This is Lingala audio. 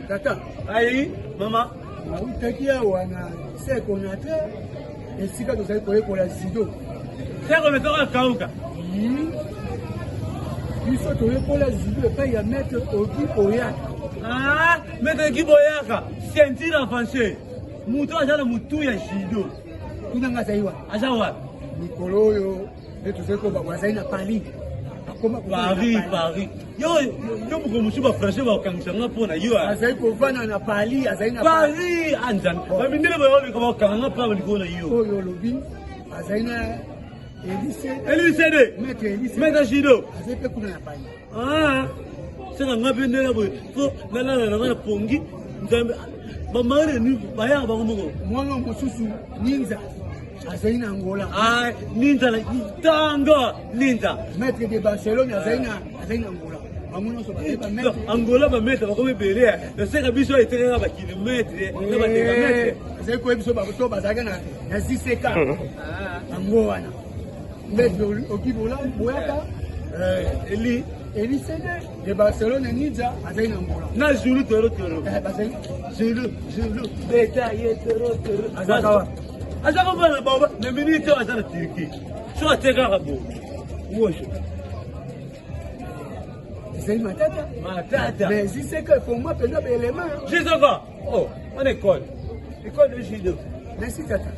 Tata. Aïe, maman. Utakia wana c'est Konaté et sika tozali koyekola judo. C'est comme ça kauka. Biso toyekola judo epai ya maître Oki Oyaka. Ah, maître Oki Oyaka, ceinture avancée. Mutu azala mutu ya judo. Tunanga zaiwa. Azawa. Mikolo oyo tozali ko bazali na Paris. Paris. Yo muko mushuba français ba kangsanga pona yo. Azali kovana na Paris, azali na Paris anzan. Ba mindele ba yo ko kanga pa ba ko na yo. Oyo lobi azali na Elise. Maître judo. Azali pe kuna na Paris. Ah. Sanga ngabendela bo. Ko na pongi. Nzambe ba mare ni ba ya ba ngomo. Mwana mosusu ninza. Azali na Angola. Ah, ninja la tanga ninja. Maître de Barcelone azali na Angola. Bamuno so ba maître. Angola ba maître ba ko belé. Le seka biso etenga ba kilomètre, na ba dégamètre. Azali ko biso ba to bazaka na 6 ka. Angola na. Maître Oki Oyaka Elise de Barcelone ninja azali na Angola. Na julu toro. Bazali Julu. Détaillé toro. Azakawa. Azaka bana baba na minute azana Turki. So ateka rabo. Wosho. C'est matata. Mais si c'est que pour moi peut-être élément. Je sais pas. Oh, on école. École de judo. Merci tata.